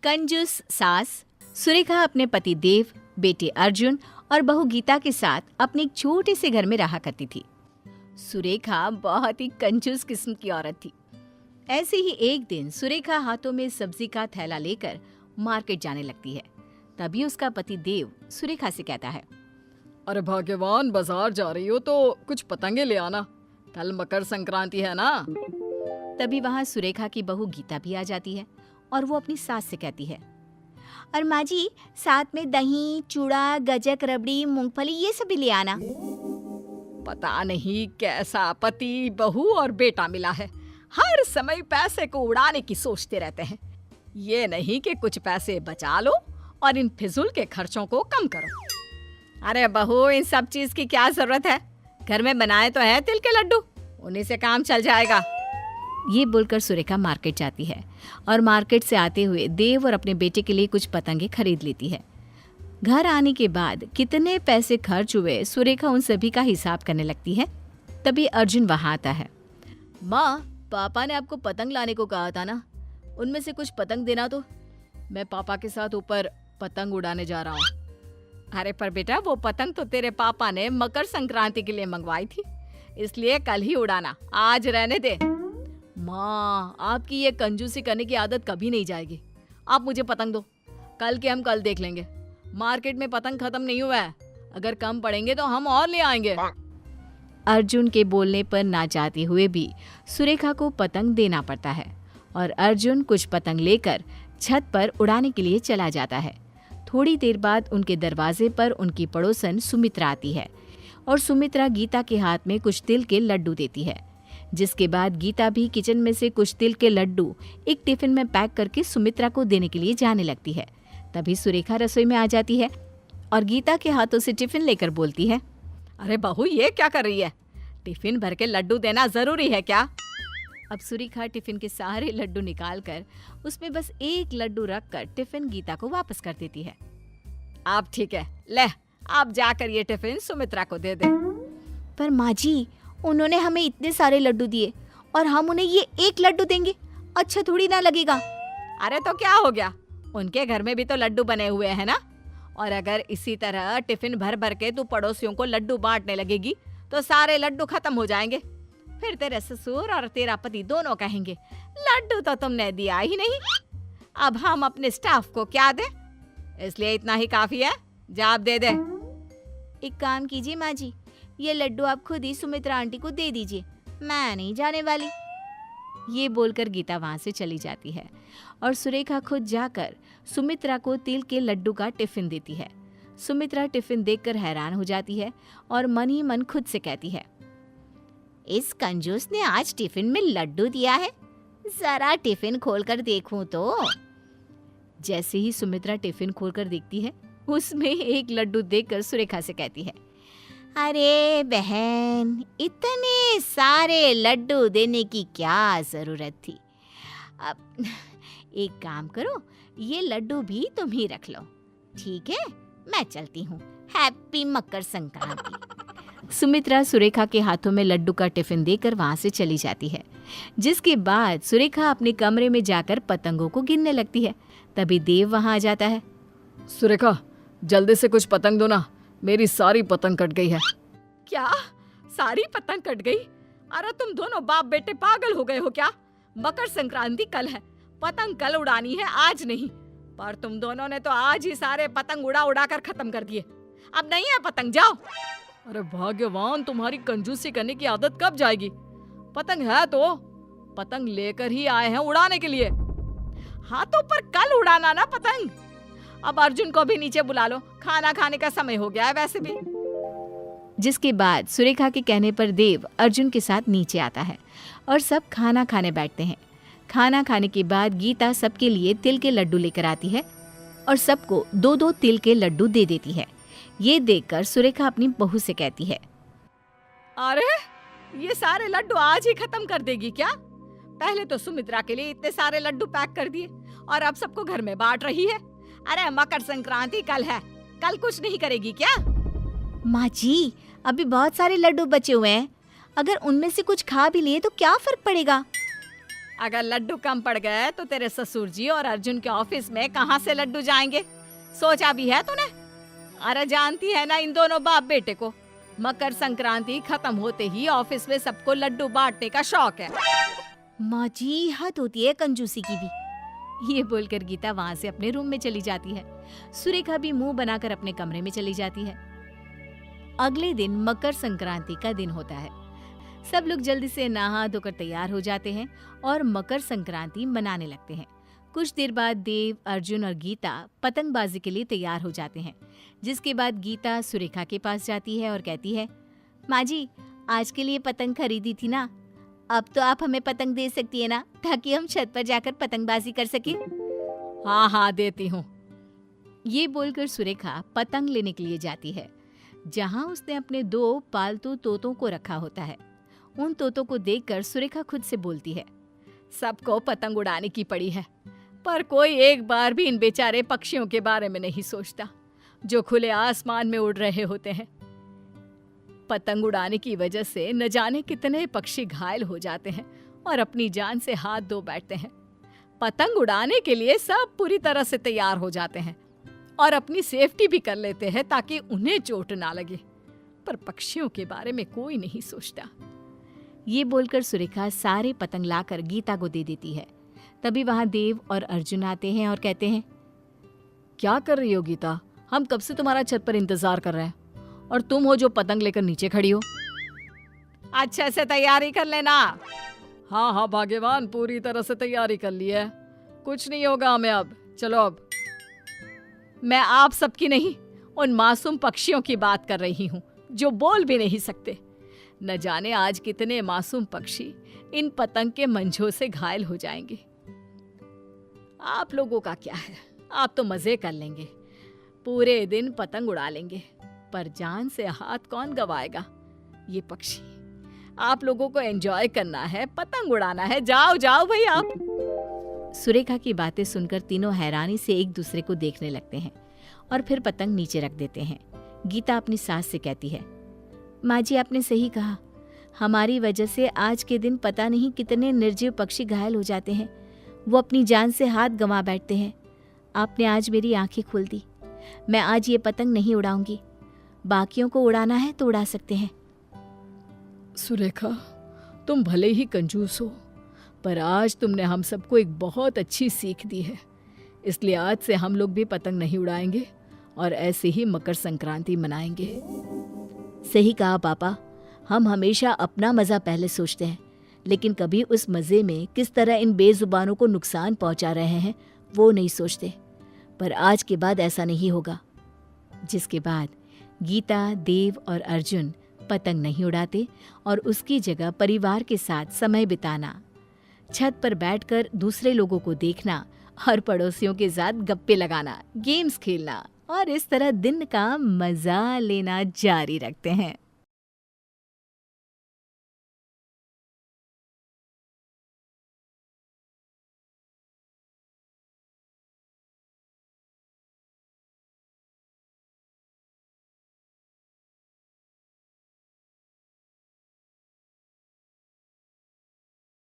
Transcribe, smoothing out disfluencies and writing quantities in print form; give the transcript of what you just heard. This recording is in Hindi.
कंजूस सास। सुरेखा अपने पति देव, बेटे अर्जुन और बहू गीता के साथ अपने एक छोटे से घर में रहा करती थी। सुरेखा बहुत ही कंजूस किस्म की औरत थी। ऐसे ही एक दिन सुरेखा हाथों में सब्जी का थैला लेकर मार्केट जाने लगती है। तभी उसका पति देव सुरेखा से कहता है, अरे भाग्यवान, बाजार जा रही हो तो कुछ पतंगे ले आना, कल मकर संक्रांति है ना। तभी वहाँ सुरेखा की बहू गीता भी आ जाती है और वो अपनी सास से कहती है, और माँ जी साथ में दही, चूड़ा, गजक, रबड़ी, मूंगफली ये सब भी ले आना। पता नहीं कैसा पति, बहू और बेटा मिला है, हर समय पैसे को उड़ाने की सोचते रहते हैं। ये नहीं कि कुछ पैसे बचा लो और इन फिजूल के खर्चों को कम करो। अरे बहू, इन सब चीज की क्या जरूरत है, घर में बनाए तो है तिल के लड्डू, उन्हीं से काम चल जाएगा। ये बोलकर सुरेखा मार्केट जाती है और मार्केट से आते हुए देव और अपने बेटे के लिए कुछ पतंगे खरीद लेती है। घर आने के बाद कितने पैसे खर्च हुए सुरेखा उन सभी का हिसाब करने लगती है। तभी अर्जुन वहां आता है। माँ, पापा ने आपको पतंग लाने को कहा था ना, उनमें से कुछ पतंग देना तो। मैं पापा के साथ ऊपर पतंग उड़ाने जा रहा हूँ। अरे पर बेटा, वो पतंग तो तेरे पापा ने मकर संक्रांति के लिए मंगवाई थी, इसलिए कल ही उड़ाना, आज रहने दे। माँ, आपकी ये कंजूसी करने की आदत कभी नहीं जाएगी। आप मुझे पतंग दो, कल के हम कल देख लेंगे। मार्केट में पतंग खत्म नहीं हुआ है, अगर कम पड़ेंगे तो हम और ले आएंगे। अर्जुन के बोलने पर ना चाहते हुए भी सुरेखा को पतंग देना पड़ता है और अर्जुन कुछ पतंग लेकर छत पर उड़ाने के लिए चला जाता है। थोड़ी देर बाद उनके दरवाजे पर उनकी पड़ोसन सुमित्रा आती है और सुमित्रा गीता के हाथ में कुछ तिल के लड्डू देती है। जिसके बाद गीता भी किचन में से कुछ तिल के लड्डू एक टिफिन में पैक करके सुमित्रा को देने के लिए जाने लगती है। तभी सुरेखा रसोई में आ जाती है और गीता के हाथों से टिफिन लेकर बोलती है, अरे बहू, ये क्या कर रही है? टिफिन भर के लड्डू देना जरूरी है क्या? अब सुरेखा टिफिन के सारे लड्डू निकालकर उसमें बस एक लड्डू रखकर टिफिन गीता को वापस कर देती है। आप ठीक है, ले आप जाकर ये टिफिन सुमित्रा को दे दे। पर माँ जी, उन्होंने हमें इतने सारे लड्डू दिए और हम उन्हें ये एक लड्डू देंगे, अच्छा थोड़ी ना लगेगा। अरे तो क्या हो गया, उनके घर में भी तो लड्डू बने हुए हैं ना। और अगर इसी तरह टिफिन भर भर के तू पड़ोसियों को लड्डू बांटने लगेगी तो सारे लड्डू खत्म हो जाएंगे। फिर तेरे ससुर और तेरा पति दोनों कहेंगे, लड्डू तो तुमने दिया ही नहीं, अब हम अपने स्टाफ को क्या दें? इसलिए इतना ही काफी है, जा आप दे दे। एक काम कीजिए माँ जी, ये लड्डू आप खुद ही सुमित्रा आंटी को दे दीजिए, मैं नहीं जाने वाली। ये बोलकर गीता वहां से चली जाती है और सुरेखा खुद जाकर सुमित्रा को तिल के लड्डू का टिफिन देती है। सुमित्रा टिफिन देखकर हैरान हो जाती है और मन ही मन खुद से कहती है, इस कंजूस ने आज टिफिन में लड्डू दिया है, जरा टिफिन खोलकर देखूं तो। जैसे ही सुमित्रा टिफिन खोलकर देखती है, उसमें एक लड्डू देखकर सुरेखा से कहती है, अरे बहन, इतने सारे लड्डू देने की क्या जरूरत थी। अब एक काम करो, ये लड्डू भी तुम ही रख लो, ठीक है? मैं चलती हूँ, हैप्पी मकर संक्रांति। सुमित्रा सुरेखा के हाथों में लड्डू का टिफिन देकर वहां से चली जाती है। जिसके बाद सुरेखा अपने कमरे में जाकर पतंगों को गिनने लगती है। तभी देव वहां आ जाता है। सुरेखा, जल्दी से कुछ पतंग दो ना, मेरी सारी पतंग कट गई है। क्या? सारी पतंग कट गई? अरे तुम दोनों बाप बेटे पागल हो गए हो क्या? मकर संक्रांति कल है, पतंग कल उड़ानी है, आज नहीं। पर तुम दोनों ने तो आज ही सारे पतंग उड़ा उड़ा कर खत्म कर दिए, अब नहीं है पतंग, जाओ। अरे भाग्यवान, तुम्हारी कंजूसी करने की आदत कब जाएगी? पतंग है तो पतंग लेकर ही आए हैं उड़ाने के लिए। हाँ तो पर कल उड़ाना ना पतंग। अब अर्जुन को भी नीचे बुला लो, खाना खाने का समय हो गया है वैसे भी। जिसके बाद सुरेखा के कहने पर देव अर्जुन के साथ नीचे आता है और सब खाना खाने बैठते हैं। खाना खाने के बाद गीता सबके लिए तिल के लड्डू लेकर आती है और सबको 2-2 तिल के लड्डू दे देती है। ये देखकर सुरेखा अपनी बहू से कहती है, अरे ये सारे लड्डू आज ही खत्म कर देगी क्या? पहले तो सुमित्रा के लिए इतने सारे लड्डू पैक कर दिए और अब सबको घर में बांट रही है। अरे मकर संक्रांति कल है, कल कुछ नहीं करेगी क्या? माँ जी, अभी बहुत सारे लड्डू बचे हुए हैं, अगर उनमें से कुछ खा भी लिए तो क्या फर्क पड़ेगा? अगर लड्डू कम पड़ गए तो तेरे ससुर जी और अर्जुन के ऑफिस में कहाँ से लड्डू जाएंगे? सोचा भी है तूने? अरे जानती है ना इन दोनों बाप बेटे को, मकर संक्रांति खत्म होते ही ऑफिस में सबको लड्डू बांटने का शौक है। माँ जी, हद होती है कंजूसी की भी। ये बोलकर गीता वहां से अपने रूम में चली जाती है। सुरेखा भी मुंह बनाकर अपने कमरे में चली जाती है। अगले दिन मकर संक्रांति का दिन होता है। सब लोग जल्दी से नहा धोकर तैयार हो जाते हैं और मकर संक्रांति मनाने लगते हैं। कुछ देर बाद देव, अर्जुन और गीता पतंगबाजी के लिए तैयार हो जाते हैं, जिसके बाद गीता सुरेखा के पास जाती है और कहती है, माँ जी, आज के लिए पतंग खरीदी थी ना, अब तो आप हमें पतंग दे सकती है ना, ताकि हम छत पर जाकर पतंगबाजी कर सके। हाँ हाँ देती हूँ। ये बोलकर सुरेखा पतंग लेने के लिए जाती है, जहाँ उसने अपने 2 पालतू तोतों को रखा होता है। उन तोतों को देखकर सुरेखा खुद से बोलती है, सबको पतंग उड़ाने की पड़ी है, पर कोई एक बार भी इन बेचारे पक्षियों के बारे में नहीं सोचता जो खुले आसमान में उड़ रहे होते हैं। पतंग उड़ाने की वजह से न जाने कितने पक्षी घायल हो जाते हैं और अपनी जान से हाथ धो बैठते हैं। पतंग उड़ाने के लिए सब पूरी तरह से तैयार हो जाते हैं और अपनी सेफ्टी भी कर लेते हैं ताकि उन्हें चोट ना लगे, पर पक्षियों के बारे में कोई नहीं सोचता। ये बोलकर सुरेखा सारे पतंग लाकर गीता को दे देती है। तभी वहां देव और अर्जुन आते हैं और कहते हैं, क्या कर रही हो गीता? हम कब से तुम्हारा छत पर इंतजार कर रहे हैं और तुम हो जो पतंग लेकर नीचे खड़ी हो। अच्छे से तैयारी कर लेना। हाँ हाँ भाग्यवान, पूरी तरह से तैयारी कर ली है, कुछ नहीं होगा हमें अब। चलो अब। मैं आप सबकी नहीं, उन मासूम पक्षियों की बात कर रही हूँ जो बोल भी नहीं सकते। न जाने आज कितने मासूम पक्षी इन पतंग के मंझों से घायल हो जाएंगे। आप लोगों का क्या है, आप तो मजे कर लेंगे, पूरे दिन पतंग उड़ा लेंगे, पर जान से हाथ कौन गवाएगा? ये पक्षी, आप लोगों को एंजॉय करना है, पतंग उड़ाना है, जाओ जाओ भाई आप। सुरेखा की बातें सुनकर तीनों हैरानी से एक दूसरे को देखने लगते हैं और फिर पतंग नीचे रख देते हैं। गीता अपनी सास से कहती है, माँ जी, आपने सही कहा, हमारी वजह से आज के दिन पता नहीं कितने निर्जीव पक्षी घायल हो जाते हैं, वो अपनी जान से हाथ गंवा बैठते हैं। आपने आज मेरी आंखें खोल दी। मैं आज ये पतंग नहीं उड़ाऊंगी, बाकियों को उड़ाना है तो उड़ा सकते हैं। सुरेखा, तुम भले ही कंजूस हो, पर आज तुमने हम सबको एक बहुत अच्छी सीख दी है, इसलिए आज से हम लोग भी पतंग नहीं उड़ाएंगे और ऐसे ही मकर संक्रांति मनाएंगे। सही कहा पापा, हम हमेशा अपना मज़ा पहले सोचते हैं, लेकिन कभी उस मज़े में किस तरह इन बेजुबानों को नुकसान पहुंचा रहे हैं वो नहीं सोचते। पर आज के बाद ऐसा नहीं होगा। जिसके बाद गीता, देव और अर्जुन पतंग नहीं उड़ाते और उसकी जगह परिवार के साथ समय बिताना, छत पर बैठकर दूसरे लोगों को देखना और पड़ोसियों के साथ गप्पे लगाना, गेम्स खेलना और इस तरह दिन का मज़ा लेना जारी रखते हैं।